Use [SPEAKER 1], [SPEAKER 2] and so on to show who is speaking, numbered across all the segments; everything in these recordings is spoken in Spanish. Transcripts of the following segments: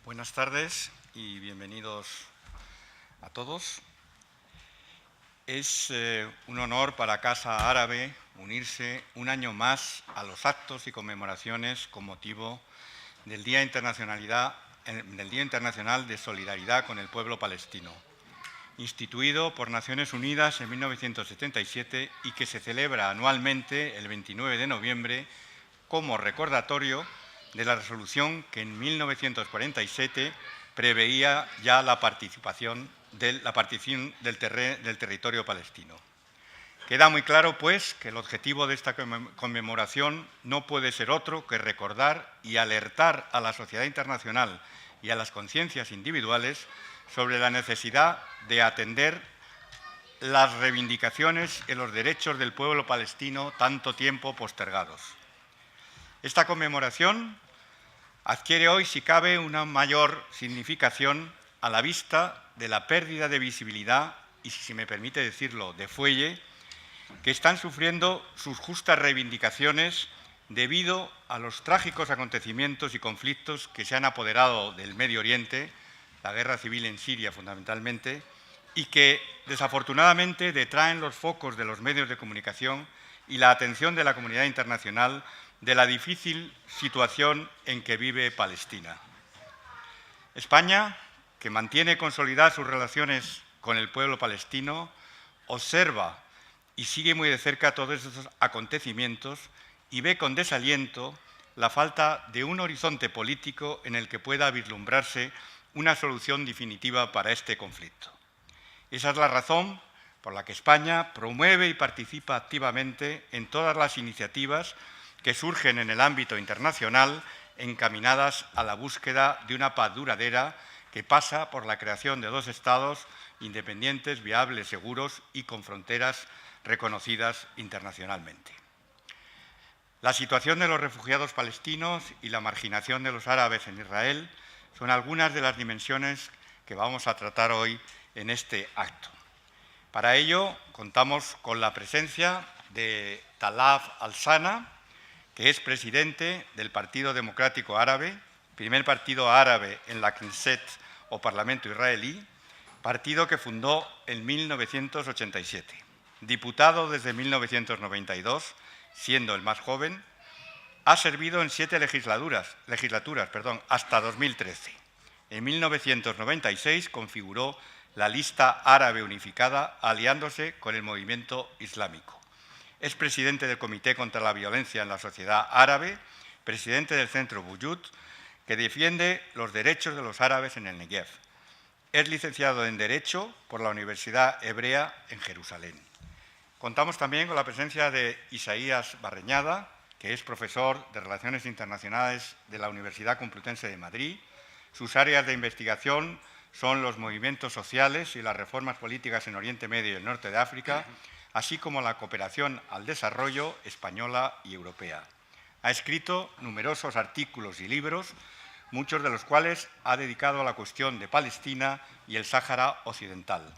[SPEAKER 1] Buenas tardes y bienvenidos a todos. Es un honor para Casa Árabe unirse un año más a los actos y conmemoraciones con motivo del Día Internacional de Solidaridad con el Pueblo Palestino, instituido por Naciones Unidas en 1977 y que se celebra anualmente el 29 de noviembre como recordatorio de la resolución que en 1947 preveía ya la partición del territorio palestino. Queda muy claro, pues, que el objetivo de esta conmemoración no puede ser otro que recordar y alertar a la sociedad internacional y a las conciencias individuales sobre la necesidad de atender las reivindicaciones y los derechos del pueblo palestino tanto tiempo postergados. Esta conmemoración adquiere hoy, si cabe, una mayor significación a la vista de la pérdida de visibilidad y, si me permite decirlo, de fuelle, que están sufriendo sus justas reivindicaciones debido a los trágicos acontecimientos y conflictos que se han apoderado del Medio Oriente, la guerra civil en Siria fundamentalmente, y que desafortunadamente detraen los focos de los medios de comunicación y la atención de la comunidad internacional de la difícil situación en que vive Palestina. España, que mantiene consolidadas sus relaciones con el pueblo palestino, observa y sigue muy de cerca todos estos acontecimientos y ve con desaliento la falta de un horizonte político en el que pueda vislumbrarse una solución definitiva para este conflicto. Esa es la razón por la que España promueve y participa activamente en todas las iniciativas que surgen en el ámbito internacional encaminadas a la búsqueda de una paz duradera que pasa por la creación de dos Estados independientes, viables, seguros y con fronteras reconocidas internacionalmente. La situación de los refugiados palestinos y la marginación de los árabes en Israel son algunas de las dimensiones que vamos a tratar hoy en este acto. Para ello, contamos con la presencia de Talal Al-Sana, que es presidente del Partido Democrático Árabe, primer partido árabe en la Knesset o Parlamento israelí, partido que fundó en 1987. Diputado desde 1992, siendo el más joven, ha servido en 7 legislaturas, hasta 2013. En 1996 configuró la Lista Árabe Unificada, aliándose con el movimiento islámico. Es presidente del Comité contra la Violencia en la Sociedad Árabe, presidente del Centro Buyut, que defiende los derechos de los árabes en el Negev. Es licenciado en Derecho por la Universidad Hebrea en Jerusalén. Contamos también con la presencia de Isaías Barreñada, que es profesor de Relaciones Internacionales de la Universidad Complutense de Madrid. Sus áreas de investigación son los movimientos sociales y las reformas políticas en Oriente Medio y el norte de África, así como la cooperación al desarrollo española y europea. Ha escrito numerosos artículos y libros, muchos de los cuales ha dedicado a la cuestión de Palestina y el Sáhara Occidental.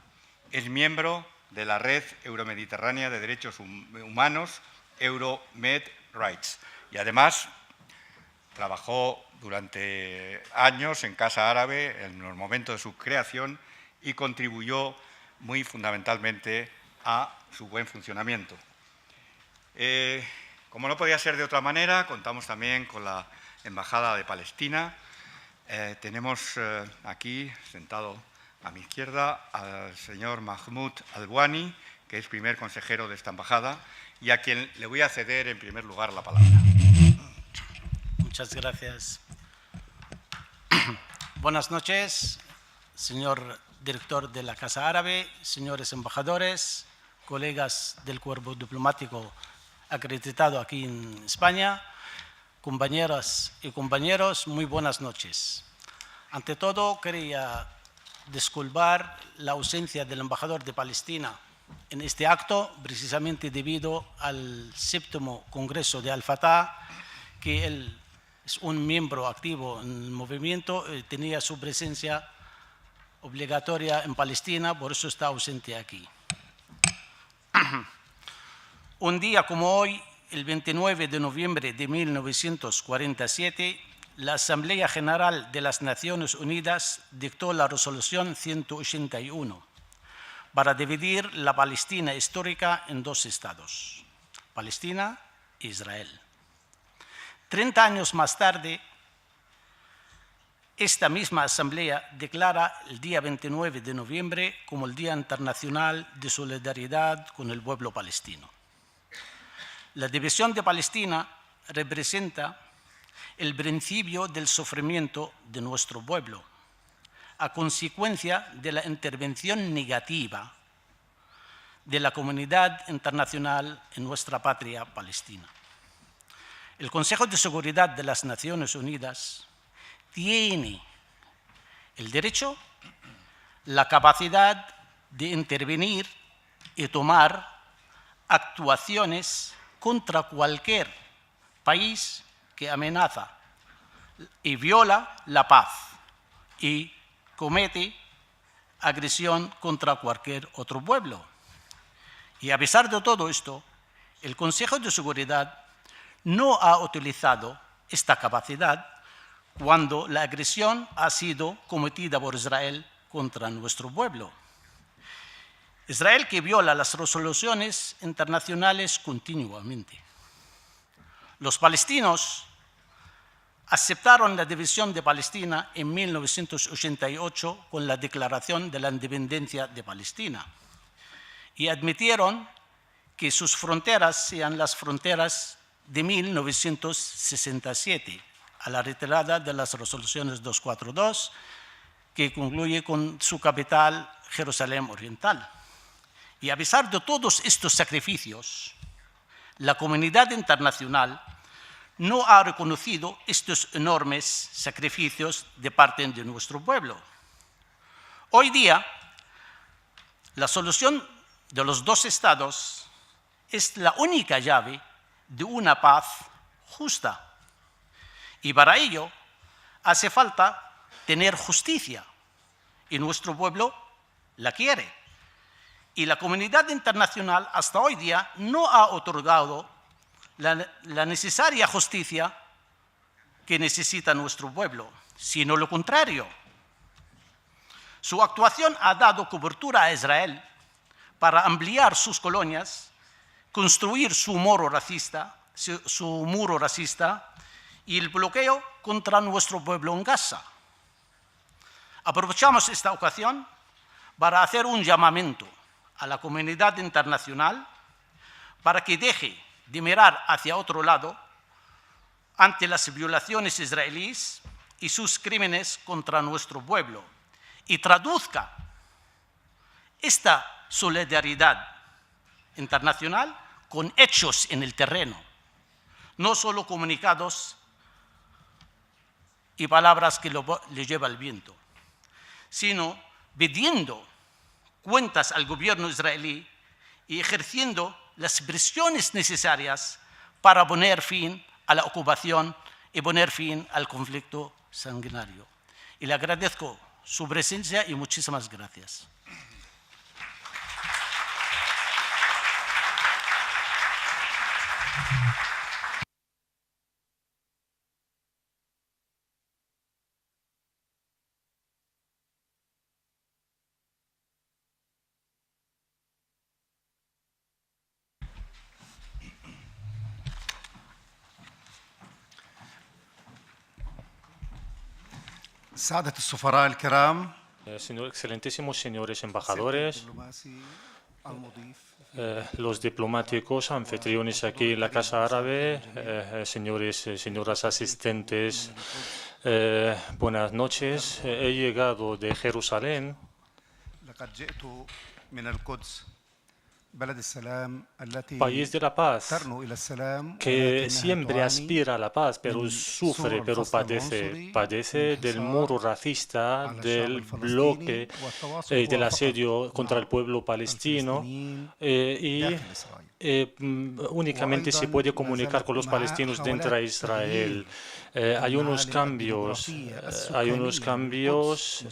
[SPEAKER 1] Es miembro de la Red Euromediterránea de Derechos Humanos, Euromed Rights, y además trabajó durante años en Casa Árabe en los momentos de su creación y contribuyó muy fundamentalmente a su buen funcionamiento. Como no podía ser de otra manera, contamos también con la Embajada de Palestina. Tenemos aquí, sentado a mi izquierda, al señor Mahmoud Albuani, que es primer consejero de esta embajada, y a quien le voy a ceder en primer lugar la palabra.
[SPEAKER 2] Muchas gracias. Buenas noches, señor director de la Casa Árabe, señores embajadores, colegas del cuerpo diplomático acreditado aquí en España, compañeras y compañeros, muy buenas noches. Ante todo, quería disculpar la ausencia del embajador de Palestina en este acto, precisamente debido al 7º Congreso de Al-Fatah, que él es un miembro activo en el movimiento, tenía su presencia obligatoria en Palestina, por eso está ausente aquí. Un día como hoy, el 29 de noviembre de 1947, la Asamblea General de las Naciones Unidas dictó la Resolución 181 para dividir la Palestina histórica en dos estados, Palestina e Israel. 30 años más tarde, esta misma Asamblea declara el día 29 de noviembre como el Día Internacional de Solidaridad con el pueblo palestino. La división de Palestina representa el principio del sufrimiento de nuestro pueblo, a consecuencia de la intervención negativa de la comunidad internacional en nuestra patria Palestina. El Consejo de Seguridad de las Naciones Unidas tiene el derecho, la capacidad de intervenir y tomar actuaciones contra cualquier país que amenaza y viola la paz y comete agresión contra cualquier otro pueblo. Y a pesar de todo esto, el Consejo de Seguridad no ha utilizado esta capacidad cuando la agresión ha sido cometida por Israel contra nuestro pueblo. Israel que viola las resoluciones internacionales continuamente. Los palestinos aceptaron la división de Palestina en 1988 con la Declaración de la Independencia de Palestina y admitieron que sus fronteras sean las fronteras de 1967, a la retirada de las resoluciones 242, que concluye con su capital, Jerusalén Oriental. Y a pesar de todos estos sacrificios, la comunidad internacional no ha reconocido estos enormes sacrificios de parte de nuestro pueblo. Hoy día, la solución de los dos estados es la única llave de una paz justa. Y para ello hace falta tener justicia, y nuestro pueblo la quiere. Y la comunidad internacional hasta hoy día no ha otorgado la necesaria justicia que necesita nuestro pueblo, sino lo contrario. Su actuación ha dado cobertura a Israel para ampliar sus colonias, construir su muro racista y el bloqueo contra nuestro pueblo en Gaza. Aprovechamos esta ocasión para hacer un llamamiento a la comunidad internacional para que deje de mirar hacia otro lado ante las violaciones israelíes y sus crímenes contra nuestro pueblo y traduzca esta solidaridad internacional con hechos en el terreno, no solo comunicados y palabras que le lleva el viento, sino pidiendo cuentas al gobierno israelí y ejerciendo las presiones necesarias para poner fin a la ocupación y poner fin al conflicto sanguinario. Y le agradezco su presencia y muchísimas gracias.
[SPEAKER 3] سعادة السفراء الكرام
[SPEAKER 4] Excelentísimos señores embajadores, los diplomáticos anfitriones aquí en la Casa Árabe, señores y señoras asistentes, buenas noches. He llegado de Jerusalén, país de la paz, que siempre aspira a la paz, pero sufre, pero padece del muro racista, del bloque, del asedio contra el pueblo palestino y únicamente se puede comunicar con los palestinos dentro de Israel. Hay unos cambios,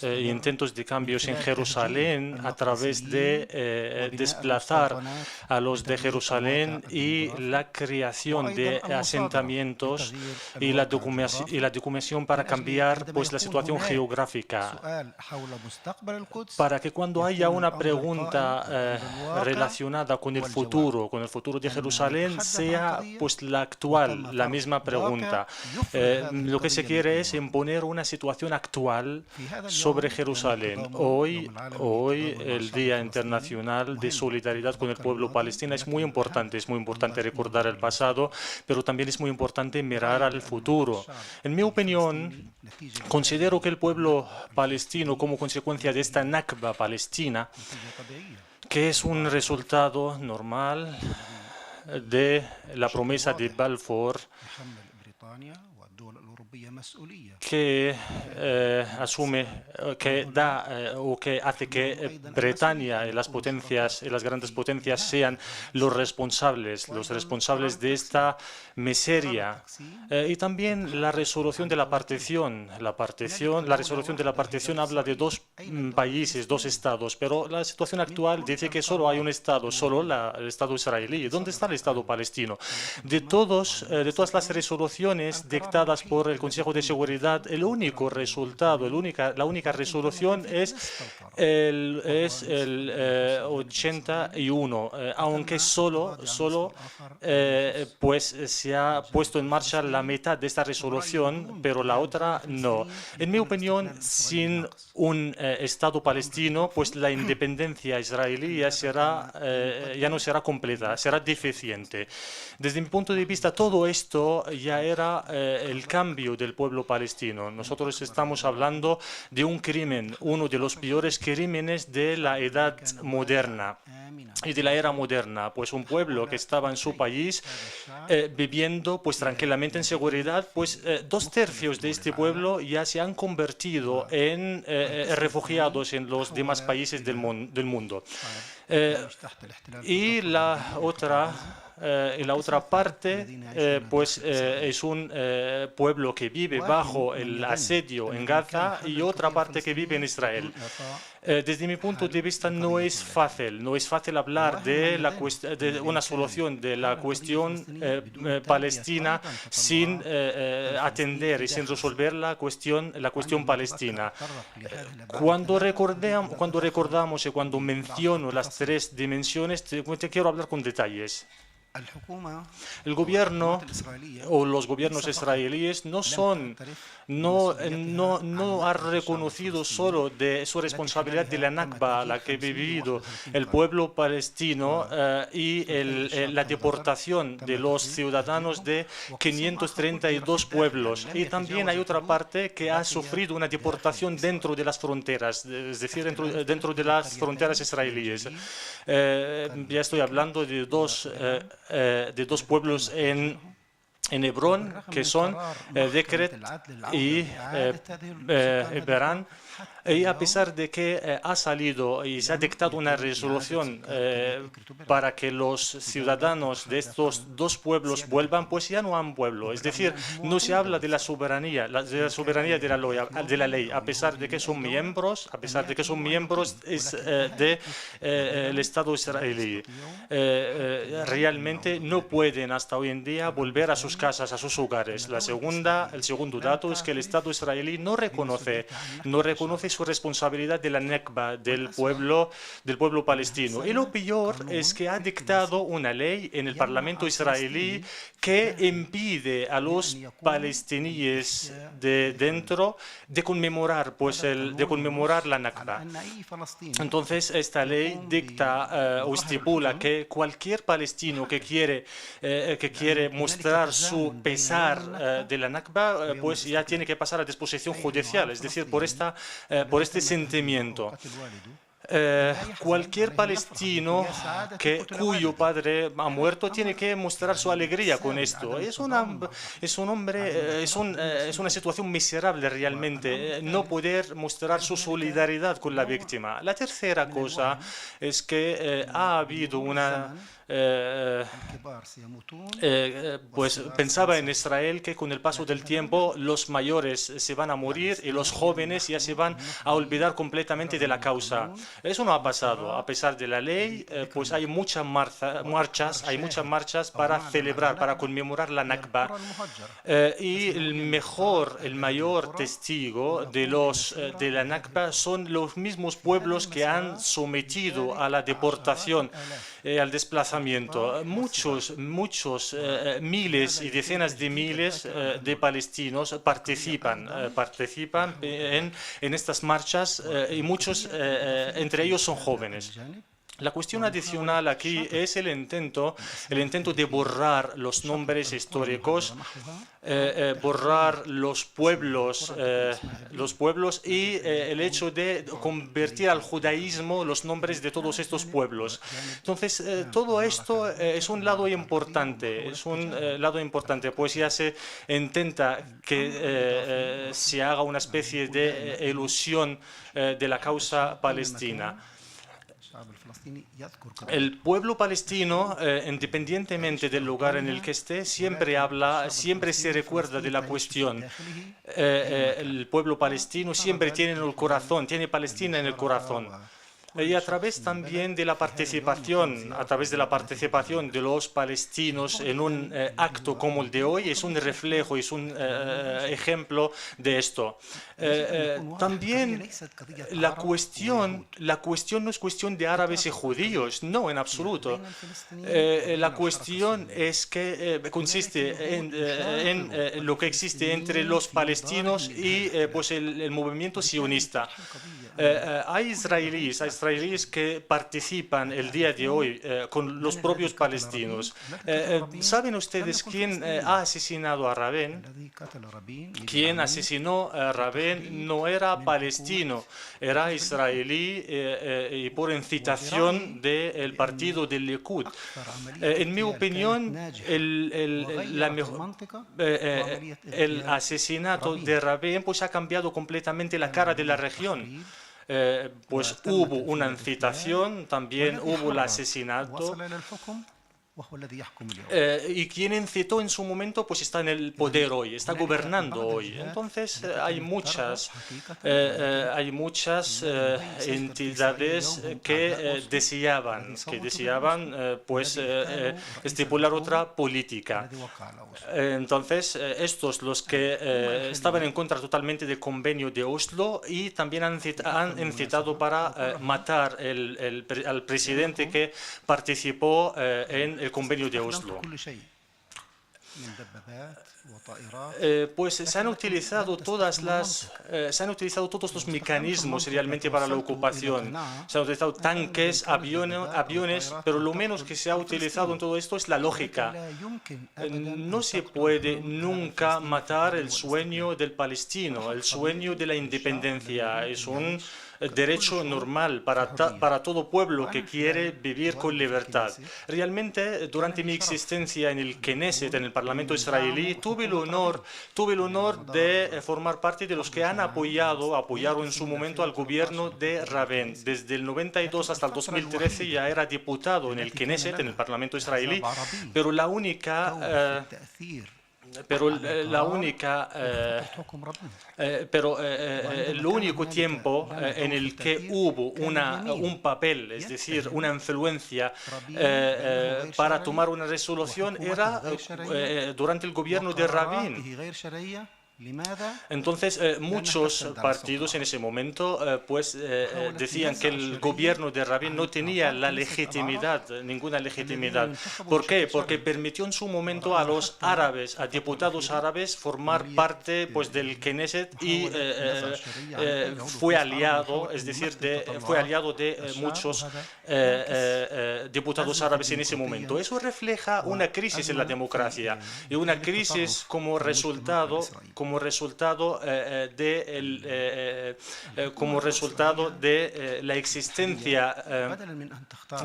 [SPEAKER 4] intentos de cambios en Jerusalén a través de desplazar a los de Jerusalén y la creación de asentamientos y la documentación para cambiar pues la situación geográfica, para que cuando haya una pregunta relacionada con el futuro de Jerusalén sea pues la actual, la misma pregunta. Lo que se quiere es imponer una situación actual sobre Jerusalén. Hoy el Día Internacional de Solidaridad con el pueblo palestino es muy importante recordar el pasado, pero también es muy importante mirar al futuro. En mi opinión, considero que el pueblo palestino, como consecuencia de esta Nakba palestina, que es un resultado normal de la promesa de Balfour, que asume, que da o que hace que Bretaña y las grandes potencias sean los responsables de esta miseria. Y también la resolución de la partición. La resolución de la partición habla de dos países, dos estados, pero la situación actual dice que solo hay un estado, el Estado israelí. ¿Dónde está el Estado palestino? De todas las resoluciones dictadas por el Consejo de Seguridad, el único resultado, la única resolución es el 81, aunque solo pues se ha puesto en marcha la mitad de esta resolución, pero la otra no. En mi opinión, sin un Estado palestino, pues la independencia israelí ya no será completa, será deficiente. Desde mi punto de vista, todo esto ya era el cambio del pueblo palestino. Nosotros estamos hablando de un crimen, uno de los peores crímenes de la edad moderna y de la era moderna, pues un pueblo que estaba en su país viviendo pues tranquilamente en seguridad, pues 2/3 de este pueblo ya se han convertido en refugiados en los demás países del mundo. Y la otra parte pues es un pueblo que vive bajo el asedio en Gaza y otra parte que vive en Israel. Desde mi punto de vista no es fácil hablar de una solución de la cuestión palestina sin atender y sin resolver la cuestión palestina. Cuando recordamos y cuando menciono las tres dimensiones, te quiero hablar con detalles. El gobierno o los gobiernos israelíes no ha reconocido solo de su responsabilidad de la Nakba, la que ha vivido el pueblo palestino y la deportación de los ciudadanos de 532 pueblos. Y también hay otra parte que ha sufrido una deportación dentro de las fronteras, es decir, dentro de las fronteras israelíes. Ya estoy hablando de dos pueblos en Hebrón, que son Dekret y Beran. Y a pesar de que ha salido y se ha dictado una resolución para que los ciudadanos de estos dos pueblos vuelvan, pues ya no han vuelto. Es decir, no se habla de la soberanía de la ley, a pesar de que son miembros, del Estado israelí. Realmente no pueden hasta hoy en día volver a sus casas, a sus hogares. El segundo dato es que el Estado israelí no reconoce su responsabilidad de la Nakba del pueblo palestino. Y lo peor es que ha dictado una ley en el Parlamento israelí que impide a los palestiníes de dentro de conmemorar la Nakba. Entonces, esta ley dicta o estipula que cualquier palestino que quiere mostrar su pesar de la Nakba, pues ya tiene que pasar a disposición judicial, es decir, por este sentimiento. Cualquier palestino cuyo padre ha muerto tiene que mostrar su alegría con esto. Es una situación miserable realmente, no poder mostrar su solidaridad con la víctima. La tercera cosa es que ha habido una... pues pensaba en Israel que con el paso del tiempo los mayores se van a morir y los jóvenes ya se van a olvidar completamente de la causa. Eso no ha pasado. A pesar de la ley, pues hay muchas marchas para celebrar, para conmemorar la Nakba. Y el mayor testigo de la Nakba son los mismos pueblos que han sometido a la deportación, al desplazamiento. Muchos miles y decenas de miles de palestinos participan en estas marchas y muchos entre ellos son jóvenes. La cuestión adicional aquí es el intento de borrar los nombres históricos, borrar los pueblos y el hecho de convertir al judaísmo los nombres de todos estos pueblos. Entonces, todo esto es un lado importante, pues ya se intenta que se haga una especie de ilusión de la causa palestina. El pueblo palestino, independientemente del lugar en el que esté, siempre se recuerda de la cuestión. El pueblo palestino siempre tiene Palestina en el corazón. Y a través también de la participación, de los palestinos en un acto como el de hoy, es un reflejo, es un ejemplo de esto. También la cuestión no es cuestión de árabes y judíos, no, en absoluto. La cuestión es que consiste en lo que existe entre los palestinos y pues el movimiento sionista. Hay israelíes que participan el día de hoy con los propios palestinos. ¿Saben ustedes quién ha asesinado a Rabin? Quien asesinó a Rabin no era palestino, era israelí y por incitación del partido del Likud. En mi opinión, el asesinato de Rabin pues ha cambiado completamente la cara de la región. Pues hubo una incitación, también hubo el asesinato. Y quien incitó en su momento pues está en el poder hoy, está gobernando hoy. Entonces hay muchas entidades que deseaban pues estipular otra política. Entonces estos, los que estaban en contra totalmente del convenio de Oslo, y también han incitado para matar al presidente que participó en el convenio de Oslo. Pues se han utilizado todos los mecanismos realmente para la ocupación. Se han utilizado tanques, aviones, pero lo menos que se ha utilizado en todo esto es la lógica. No se puede nunca matar el sueño del palestino, el sueño de la independencia. Es un derecho normal para todo pueblo que quiere vivir con libertad. Realmente, durante mi existencia en el Knesset, en el Parlamento israelí, tuve el honor de formar parte de los que apoyaron en su momento al gobierno de Rabin. Desde el 92 hasta el 2013 ya era diputado en el Knesset, en el Parlamento israelí, pero el único tiempo en el que hubo un papel, es decir, una influencia para tomar una resolución era durante el gobierno de Rabin. Entonces, muchos partidos en ese momento decían que el gobierno de Rabin no tenía ninguna legitimidad. ¿Por qué? Porque permitió en su momento a los árabes, a diputados árabes, formar parte del Knesset y fue aliado de muchos diputados árabes en ese momento. Eso refleja una crisis en la democracia y una crisis como resultado como resultado de la existencia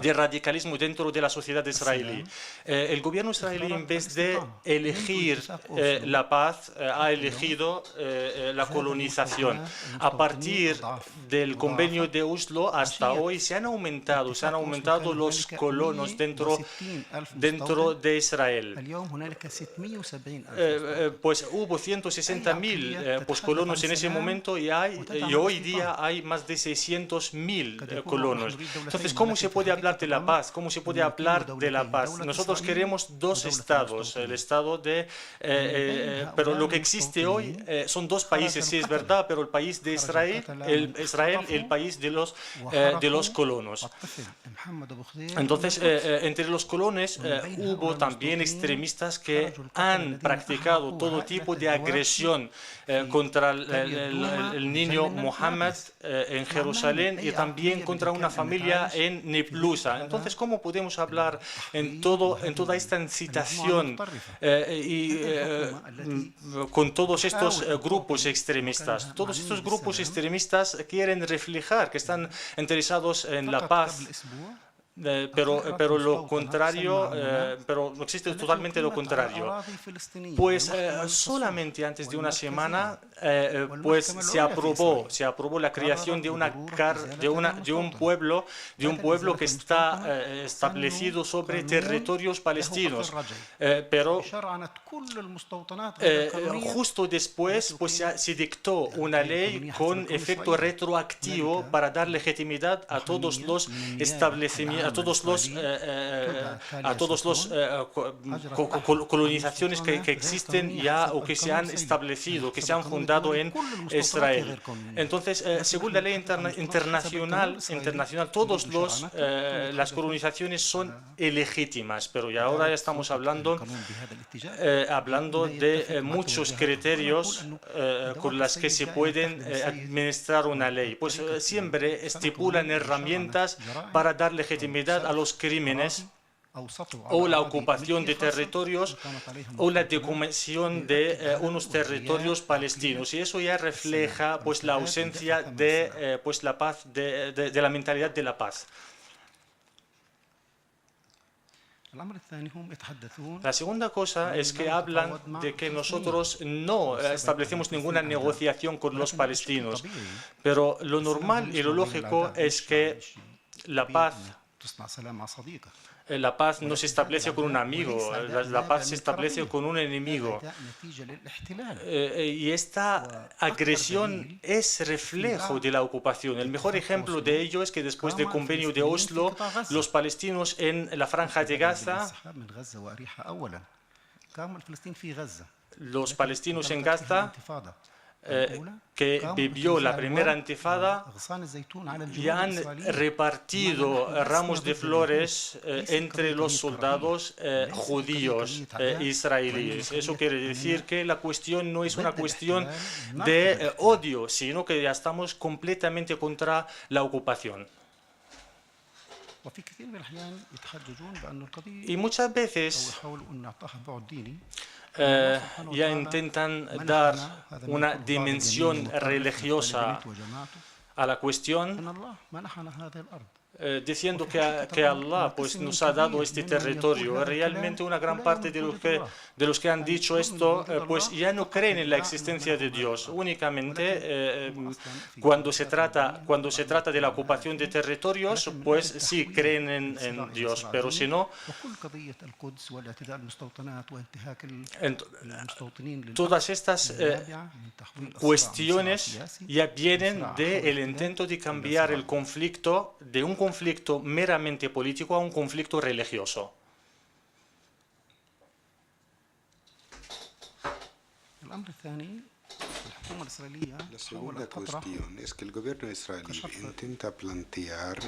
[SPEAKER 4] de radicalismo dentro de la sociedad israelí. El gobierno israelí, en vez de elegir la paz, ha elegido la colonización. A partir del convenio de Oslo hasta hoy se han aumentado los colonos dentro de Israel. Pues hubo 160.000 colonos en ese momento y hoy día hay más de 600.000 colonos. Entonces, ¿cómo se puede hablar de la paz? ¿Cómo se puede hablar de la paz? Nosotros queremos dos estados, el estado de... pero lo que existe hoy son dos países, sí es verdad, pero el país de Israel, el país de los colonos. Entonces, entre los colonos hubo también extremistas que han practicado todo tipo de agresión contra el niño Mohammed en Jerusalén y también contra una familia en Neplusa. Entonces, ¿cómo podemos hablar en toda esta incitación con todos estos grupos extremistas? Todos estos grupos extremistas quieren reflejar que están interesados en la paz. Pero lo contrario, pero no existe totalmente lo contrario. Pues solamente antes de una semana pues se aprobó la creación de un pueblo que está establecido sobre territorios palestinos. Pero justo después pues se dictó una ley con efecto retroactivo para dar legitimidad a todos los establecimientos, a todas las colonizaciones que existen ya o que se han establecido, que se han fundado en Israel. Entonces, según la ley internacional, todas las colonizaciones son ilegítimas, pero ya ahora ya estamos hablando de muchos criterios con los que se pueden administrar una ley. Pues siempre estipulan herramientas para dar legitimidad a los crímenes o la ocupación de territorios o la decomisación de unos territorios palestinos, y eso ya refleja pues la ausencia de pues la paz, de la mentalidad de la paz. La segunda cosa es que hablan de que nosotros no establecemos ninguna negociación con los palestinos, pero lo normal y lo lógico es que la paz no se establece con un amigo, la paz se establece con un enemigo. Y esta agresión es reflejo de la ocupación. El mejor ejemplo de ello es que después del convenio de Oslo, los palestinos en la franja de Gaza, que vivió la primera intifada, ya han repartido ramos de flores entre los soldados judíos israelíes. Eso quiere decir que la cuestión no es una cuestión de odio, sino que ya estamos completamente contra la ocupación. Y muchas veces ya intentan dar una dimensión religiosa a la cuestión, diciendo que Allah pues, nos ha dado este territorio. Realmente una gran parte de los que han dicho esto pues ya no creen en la existencia de Dios. Únicamente cuando se trata de la ocupación de territorios, pues sí creen en Dios, pero si no, todas estas cuestiones ya vienen del intento de cambiar el conflicto de un conflicto meramente político a un conflicto religioso.
[SPEAKER 5] La segunda cuestión es que el gobierno israelí intenta plantear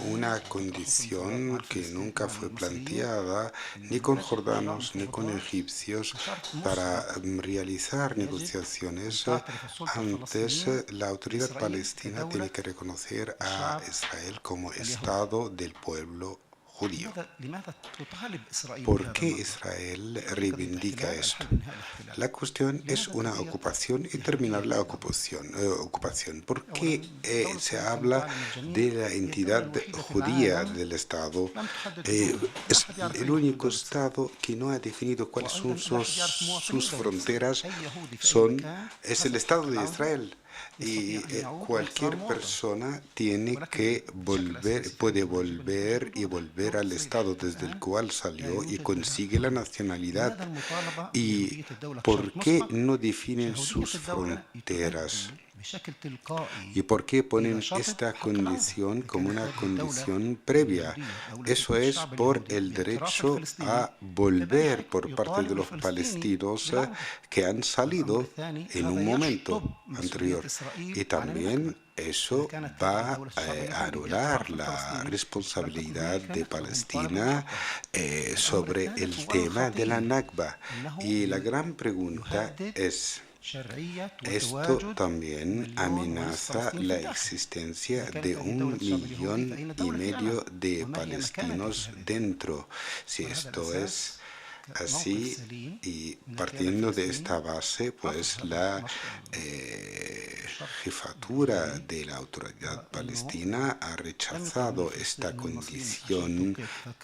[SPEAKER 5] una condición que nunca fue planteada ni con jordanos ni con egipcios para realizar negociaciones. Antes, la autoridad palestina tiene que reconocer a Israel como Estado del pueblo judío. ¿Por qué Israel reivindica esto? La cuestión es una ocupación y terminar la ocupación. ¿Por qué se habla de la entidad judía del Estado? Es el único Estado que no ha definido cuáles son sus fronteras. Es el Estado de Israel. Y cualquier persona puede volver al estado desde el cual salió y consigue la nacionalidad. ¿Y por qué no definen sus fronteras? ¿Y por qué ponen esta condición como una condición previa? Eso es por el derecho a volver por parte de los palestinos que han salido en un momento anterior. Y también eso va a anular la responsabilidad de Palestina sobre el tema de la Nakba. Y la gran pregunta es: esto también amenaza la existencia de 1,5 millones de palestinos dentro. Si esto es así, y partiendo de esta base, pues la jefatura de la autoridad palestina ha rechazado esta condición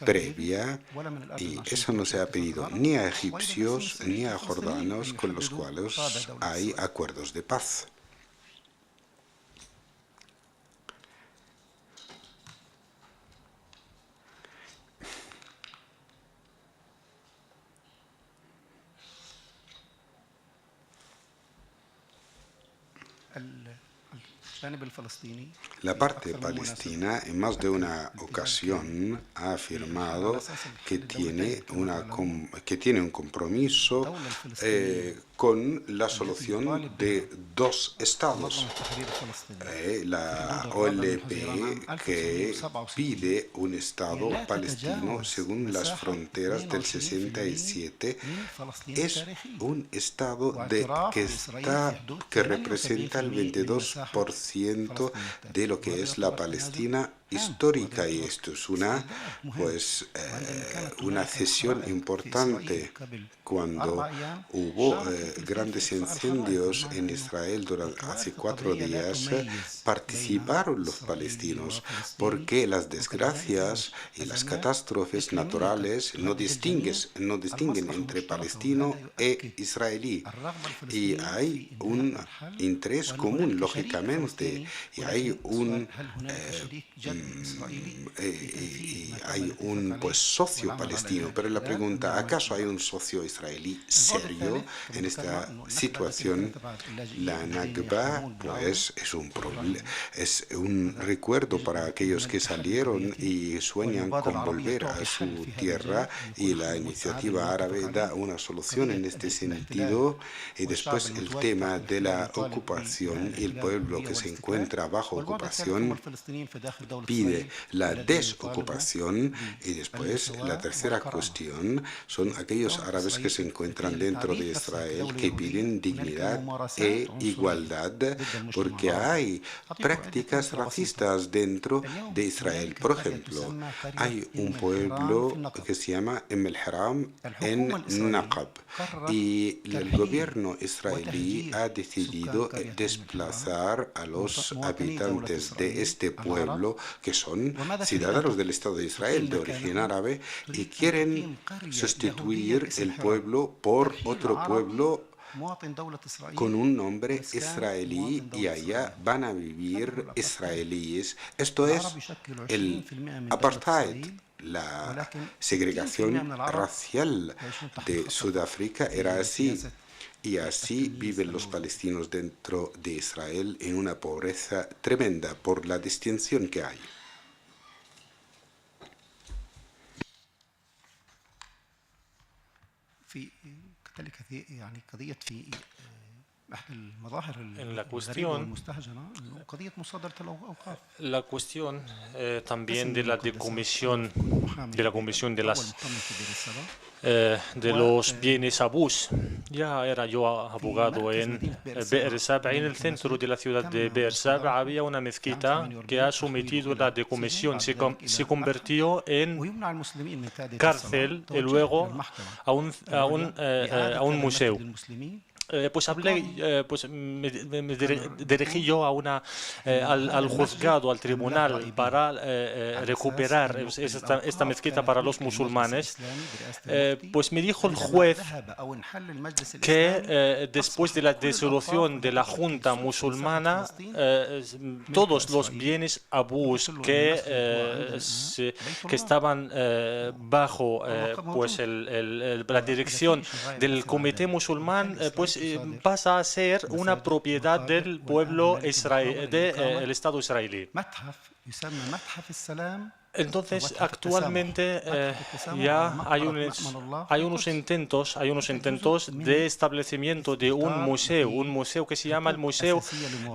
[SPEAKER 5] previa, y eso no se ha pedido ni a egipcios ni a jordanos, con los cuales hay acuerdos de paz. La parte palestina en más de una ocasión ha afirmado que tiene un compromiso con la solución de 2 estados. La OLP, que pide un estado palestino según las fronteras del 67, es un estado que representa el 22% de lo que es la Palestina histórica, y esto es una cesión importante. Cuando hubo grandes incendios en Israel hace 4 días, participaron los palestinos, porque las desgracias y las catástrofes naturales no distinguen entre palestino e israelí, y hay un interés común, lógicamente, y hay un socio palestino. Pero la pregunta: ¿acaso hay un socio israelí serio en esta situación? La Nakba, pues, es un recuerdo para aquellos que salieron y sueñan con volver a su tierra, y la iniciativa árabe da una solución en este sentido. Y después el tema de la ocupación, y el pueblo que se encuentra bajo ocupación pide la desocupación. Y después la tercera cuestión son aquellos árabes que se encuentran dentro de Israel, que piden dignidad e igualdad, porque hay prácticas racistas dentro de Israel. Por ejemplo, hay un pueblo que se llama el Haram en Naqab, y el gobierno israelí ha decidido desplazar a los habitantes de este pueblo, que son ciudadanos del Estado de Israel de origen árabe, y quieren sustituir el pueblo por otro pueblo con un nombre israelí, y allá van a vivir israelíes. Esto es el apartheid. La segregación racial de Sudáfrica era así. Y así viven los palestinos dentro de Israel, en una pobreza tremenda por la distinción que hay.
[SPEAKER 4] la cuestión también de la decomisión de los bienes abús. Ya era yo abogado en Be'er Sab'a. En el centro de la ciudad de Be'er Sab'a había una mezquita que ha sometido la decomisión. Se convirtió en cárcel y luego a un museo. Pues me dirigí yo al juzgado, al tribunal, para recuperar esta mezquita para los musulmanes. Pues me dijo el juez que después de la disolución de la Junta musulmana, todos los bienes abús que estaban bajo pues la dirección del comité musulmán, pues pasa a ser una propiedad del pueblo del Estado israelí. Entonces, actualmente ya hay unos intentos de establecimiento de un museo que se llama el Museo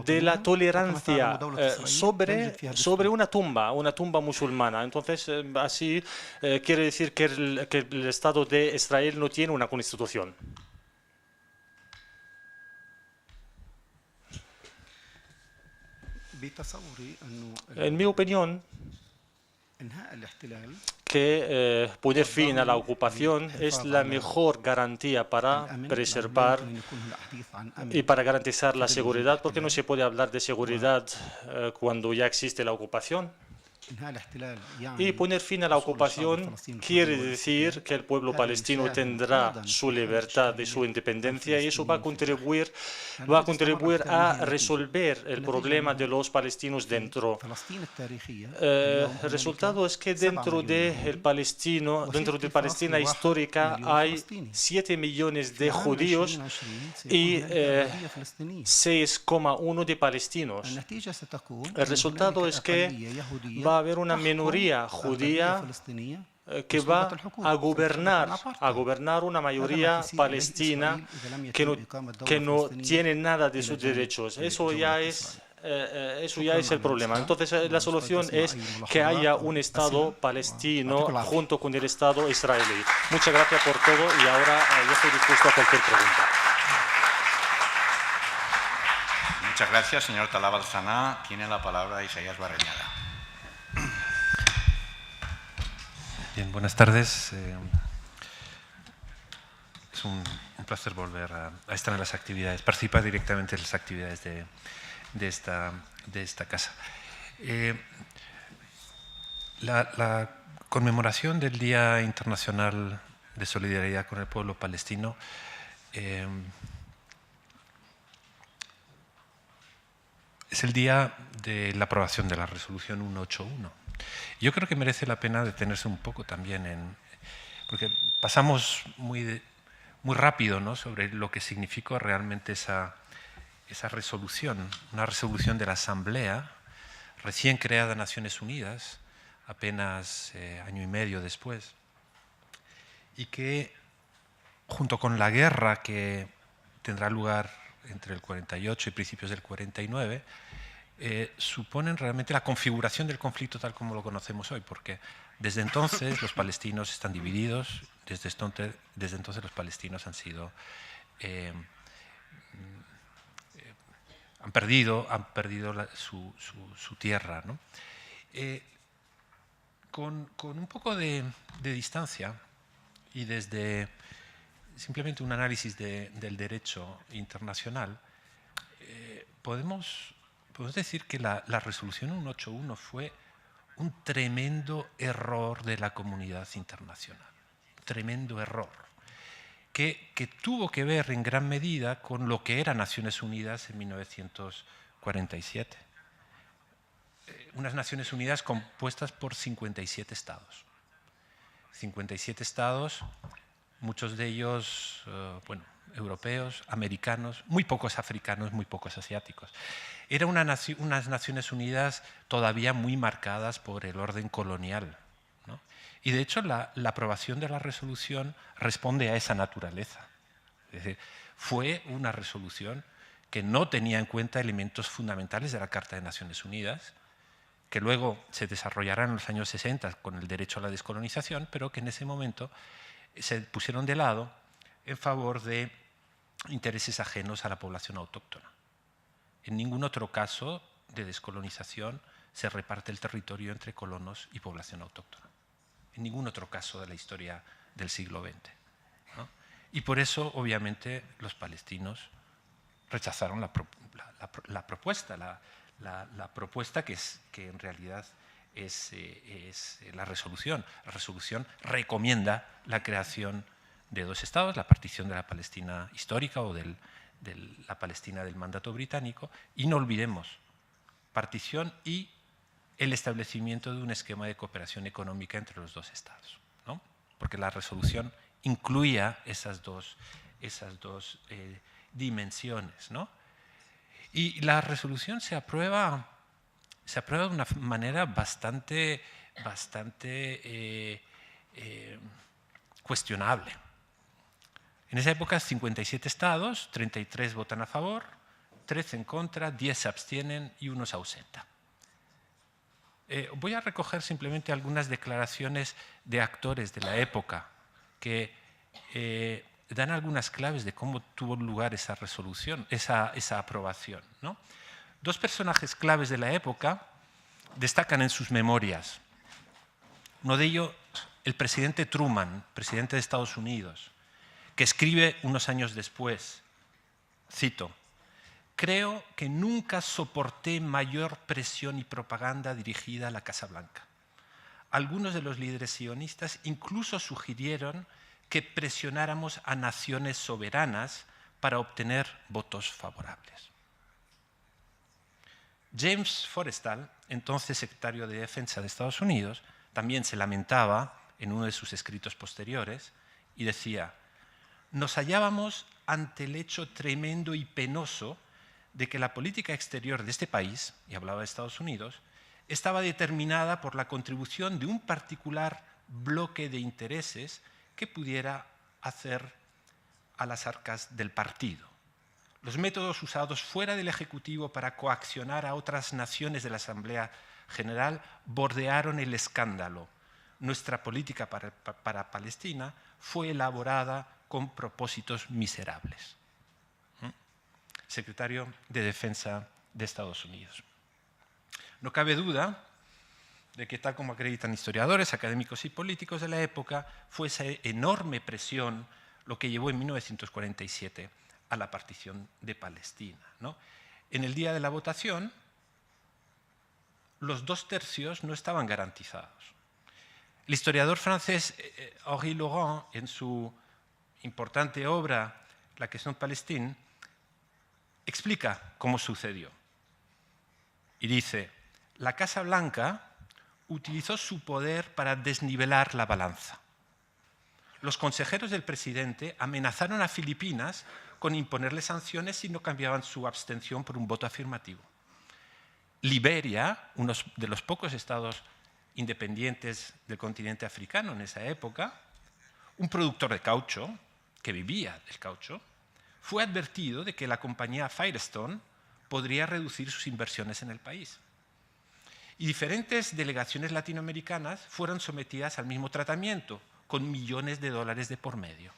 [SPEAKER 4] de la Tolerancia sobre una tumba musulmana. Entonces, así quiere decir que el Estado de Israel no tiene una constitución. En mi opinión, que poner fin a la ocupación es la mejor garantía para preservar y para garantizar la seguridad, porque no se puede hablar de seguridad cuando ya existe la ocupación. Y poner fin a la ocupación quiere decir que el pueblo palestino tendrá su libertad y su independencia, y eso va a contribuir a resolver el problema de los palestinos dentro. El resultado es que dentro de Palestina histórica hay 7 millones de judíos y 6,1 de palestinos. El resultado es que va a haber una minoría judía que va a gobernar una mayoría palestina que no tiene nada de sus derechos. Eso ya es el problema. Entonces, la solución es que haya un Estado palestino junto con el Estado israelí. Muchas gracias por todo, y ahora yo estoy dispuesto a cualquier pregunta.
[SPEAKER 1] Muchas gracias, señor Talal Al-Sana. Tiene la palabra Isaías Barreñaga.
[SPEAKER 6] Bien, buenas tardes. Es un placer volver a estar en las actividades, participar directamente en las actividades de esta casa. La conmemoración del Día Internacional de Solidaridad con el Pueblo Palestino es el día de la aprobación de la Resolución 181. Yo creo que merece la pena detenerse un poco también porque pasamos muy rápido, ¿no?, sobre lo que significó realmente esa resolución, una resolución de la Asamblea recién creada Naciones Unidas, apenas año y medio después, y que junto con la guerra que tendrá lugar entre el 48 y principios del 49, suponen realmente la configuración del conflicto tal como lo conocemos hoy, porque desde entonces los palestinos están divididos, desde entonces los palestinos han perdido su tierra, ¿no? Con un poco de distancia y desde simplemente un análisis del derecho internacional, podemos decir que la resolución 181 fue un tremendo error de la comunidad internacional, un tremendo error, que tuvo que ver en gran medida con lo que era Naciones Unidas en 1947. Unas Naciones Unidas compuestas por 57 estados. 57 estados, muchos de ellos, europeos, americanos, muy pocos africanos, muy pocos asiáticos. Eran unas Naciones Unidas todavía muy marcadas por el orden colonial, ¿no? Y de hecho la aprobación de la resolución responde a esa naturaleza. Es decir, fue una resolución que no tenía en cuenta elementos fundamentales de la Carta de Naciones Unidas, que luego se desarrollarán en los años 60 con el derecho a la descolonización, pero que en ese momento se pusieron de lado en favor de intereses ajenos a la población autóctona. En ningún otro caso de descolonización se reparte el territorio entre colonos y población autóctona. En ningún otro caso de la historia del siglo XX, ¿no? Y por eso, obviamente, los palestinos rechazaron la propuesta, la propuesta que en realidad es la resolución. La resolución recomienda la creación de dos estados, la partición de la Palestina histórica o de la Palestina del mandato británico, y no olvidemos, partición y el establecimiento de un esquema de cooperación económica entre los dos estados, ¿no? Porque la resolución incluía esas dos dimensiones, ¿no? Y la resolución se aprueba de una manera bastante cuestionable. En esa época, 57 estados, 33 votan a favor, 13 en contra, 10 se abstienen y 1 se ausenta. Voy a recoger simplemente algunas declaraciones de actores de la época que dan algunas claves de cómo tuvo lugar esa resolución, esa aprobación, ¿no? Dos personajes claves de la época destacan en sus memorias. Uno de ellos, el presidente Truman, presidente de Estados Unidos, que escribe unos años después, cito: «Creo que nunca soporté mayor presión y propaganda dirigida a la Casa Blanca. Algunos de los líderes sionistas incluso sugirieron que presionáramos a naciones soberanas para obtener votos favorables». James Forrestal, entonces secretario de Defensa de Estados Unidos, también se lamentaba en uno de sus escritos posteriores y decía: «Nos hallábamos ante el hecho tremendo y penoso de que la política exterior de este país», y hablaba de Estados Unidos, «estaba determinada por la contribución de un particular bloque de intereses que pudiera hacer a las arcas del partido. Los métodos usados fuera del Ejecutivo para coaccionar a otras naciones de la Asamblea General bordearon el escándalo. Nuestra política para Palestina fue elaborada con propósitos miserables». Secretario de Defensa de Estados Unidos. No cabe duda de que, tal como acreditan historiadores, académicos y políticos de la época, fue esa enorme presión lo que llevó en 1947 a la partición de Palestina, ¿no? En el día de la votación, los 2/3 no estaban garantizados. El historiador francés Henri Laurent, en su importante obra La question de Palestine, explica cómo sucedió. Y dice: «La Casa Blanca utilizó su poder para desnivelar la balanza. Los consejeros del presidente amenazaron a Filipinas con imponerle sanciones si no cambiaban su abstención por un voto afirmativo. Liberia, uno de los pocos estados independientes del continente africano en esa época, un productor de caucho, que vivía del caucho, fue advertido de que la compañía Firestone podría reducir sus inversiones en el país. Y diferentes delegaciones latinoamericanas fueron sometidas al mismo tratamiento, con millones de dólares de por medio.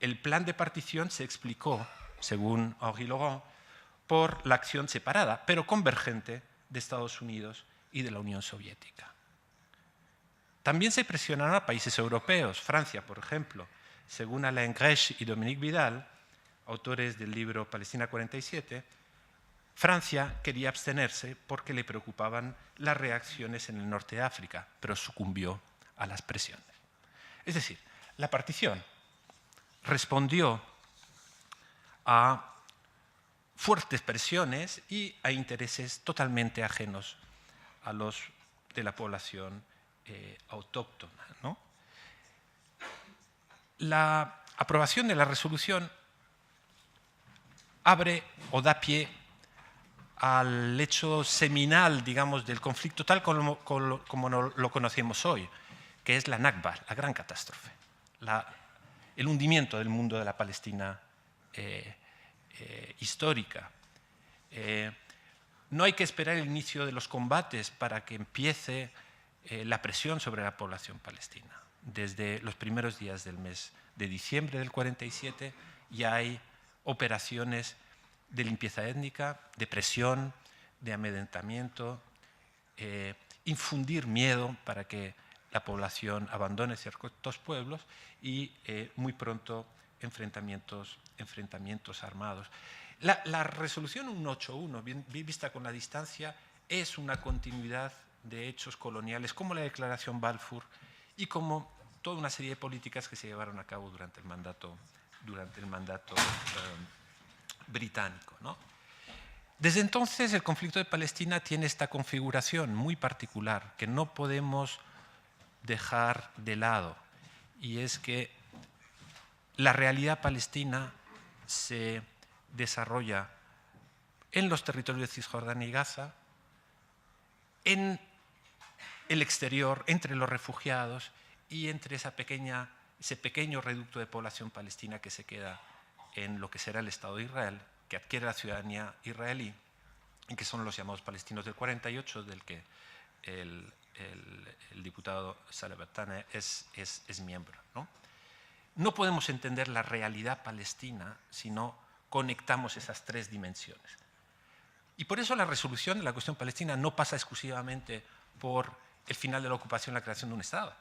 [SPEAKER 6] El plan de partición se explicó, según Henri Laurent, por la acción separada, pero convergente, de Estados Unidos y de la Unión Soviética. También se presionaron a países europeos. Francia, por ejemplo, según Alain Gresh y Dominique Vidal, autores del libro Palestina 47, Francia quería abstenerse porque le preocupaban las reacciones en el norte de África, pero sucumbió a las presiones. Es decir, la partición respondió a fuertes presiones y a intereses totalmente ajenos a los de la población autóctona, ¿no? La aprobación de la resolución abre o da pie al hecho seminal, digamos, del conflicto tal como lo conocemos hoy, que es la Nakba, la gran catástrofe, el hundimiento del mundo de la Palestina histórica. No hay que esperar el inicio de los combates para que empiece la presión sobre la población palestina. Desde los primeros días del mes de diciembre del 47 ya hay operaciones de limpieza étnica, de presión, de amedrentamiento, infundir miedo para que la población abandone ciertos pueblos y muy pronto enfrentamientos armados. La resolución 181, bien vista con la distancia, es una continuidad de hechos coloniales como la Declaración Balfour y como toda una serie de políticas que se llevaron a cabo durante el mandato británico, ¿no? Desde entonces el conflicto de Palestina tiene esta configuración muy particular que no podemos dejar de lado, y es que la realidad palestina se desarrolla en los territorios de Cisjordania y Gaza, en el exterior, entre los refugiados y entre ese pequeño reducto de población palestina que se queda en lo que será el Estado de Israel, que adquiere la ciudadanía israelí, y que son los llamados palestinos del 48, del que el diputado Saleh Batane es miembro, ¿no? No podemos entender la realidad palestina si no conectamos esas tres dimensiones. Y por eso la resolución de la cuestión palestina no pasa exclusivamente por el final de la ocupación y la creación de un Estado.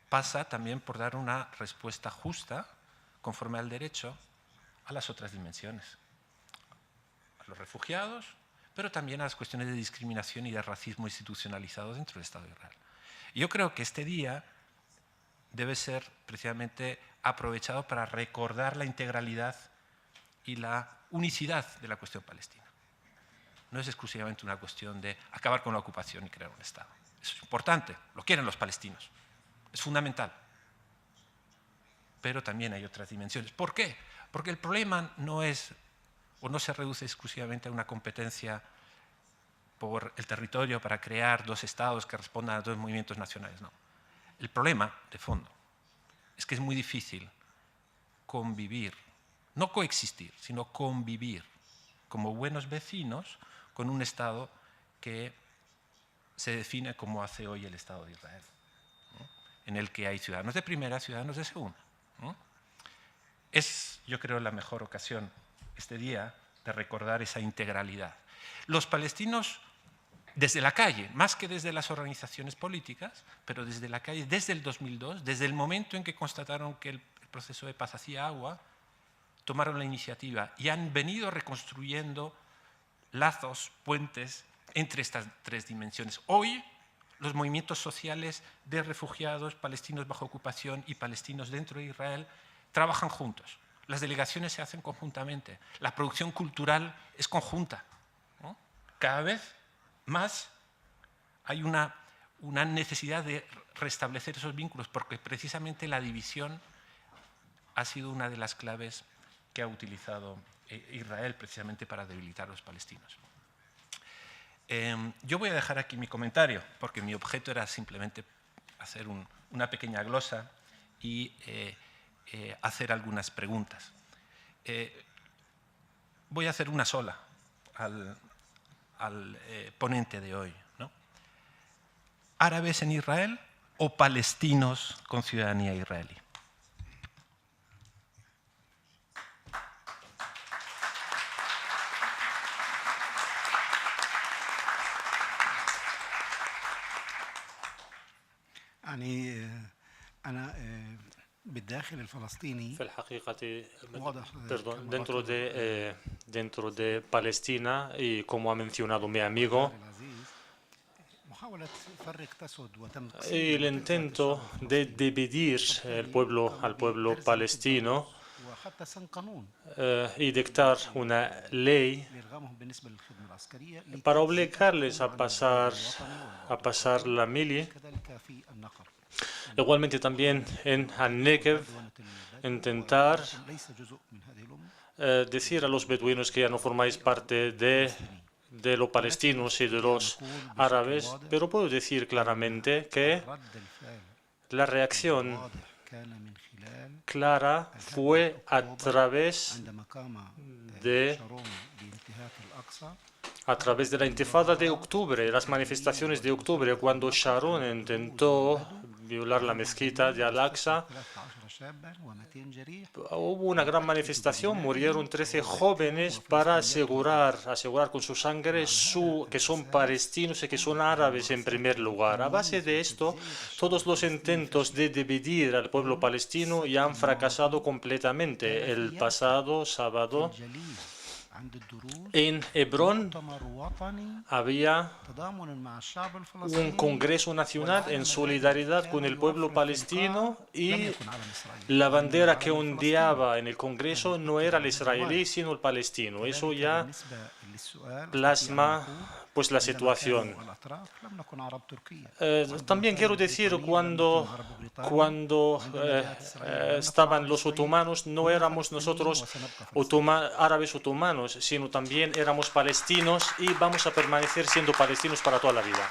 [SPEAKER 6] Pasa también por dar una respuesta justa, conforme al derecho, a las otras dimensiones. A los refugiados, pero también a las cuestiones de discriminación y de racismo institucionalizados dentro del Estado de Israel. Y yo creo que este día debe ser precisamente aprovechado para recordar la integralidad y la unicidad de la cuestión palestina. No es exclusivamente una cuestión de acabar con la ocupación y crear un Estado. Eso es importante, lo quieren los palestinos, es fundamental. Pero también hay otras dimensiones. ¿Por qué? Porque el problema no es o no se reduce exclusivamente a una competencia por el territorio para crear dos estados que respondan a dos movimientos nacionales, no. El problema de fondo es que es muy difícil convivir, no coexistir, sino convivir como buenos vecinos con un Estado que se define como hace hoy el Estado de Israel, ¿no? En el que hay ciudadanos de primera, ciudadanos de segunda, ¿no? Es, yo creo, la mejor ocasión este día de recordar esa integralidad. Los palestinos, desde la calle, más que desde las organizaciones políticas, pero desde la calle, desde el 2002, desde el momento en que constataron que el proceso de paz hacía agua, tomaron la iniciativa y han venido reconstruyendo lazos, puentes entre estas tres dimensiones. Hoy, los movimientos sociales de refugiados, palestinos bajo ocupación y palestinos dentro de Israel trabajan juntos. Las delegaciones se hacen conjuntamente. La producción cultural es conjunta, ¿no? Cada vez más hay una necesidad de restablecer esos vínculos, porque precisamente la división ha sido una de las claves que ha utilizado Israel precisamente para debilitar a los palestinos. Yo voy a dejar aquí mi comentario, porque mi objeto era simplemente hacer una pequeña glosa y hacer algunas preguntas. Voy a hacer una sola al ponente de hoy, ¿no? ¿Árabes en Israel o palestinos con ciudadanía israelí?
[SPEAKER 4] في الحقيقة dentro de Palestina, y como ha mencionado mi amigo, el intento de dividir al pueblo palestino y dictar una ley para obligarles a pasar la mili. Igualmente también en Negev, intentar decir a los beduinos que ya no formáis parte de los palestinos y de los árabes, pero puedo decir claramente que la reacción clara fue a través de la intifada de octubre, las manifestaciones de octubre, cuando Sharon intentó violar la mezquita de Al-Aqsa. Hubo una gran manifestación, murieron 13 jóvenes para asegurar con su sangre que son palestinos y que son árabes en primer lugar. A base de esto, todos los intentos de dividir al pueblo palestino ya han fracasado completamente. El pasado sábado, en Hebrón había un Congreso Nacional en solidaridad con el pueblo palestino y la bandera que ondeaba en el Congreso no era el israelí sino el palestino. Eso ya plasma pues la situación. También quiero decir, cuando estaban los otomanos, no éramos nosotros árabes otomanos, sino también éramos palestinos y vamos a permanecer siendo palestinos para toda la vida.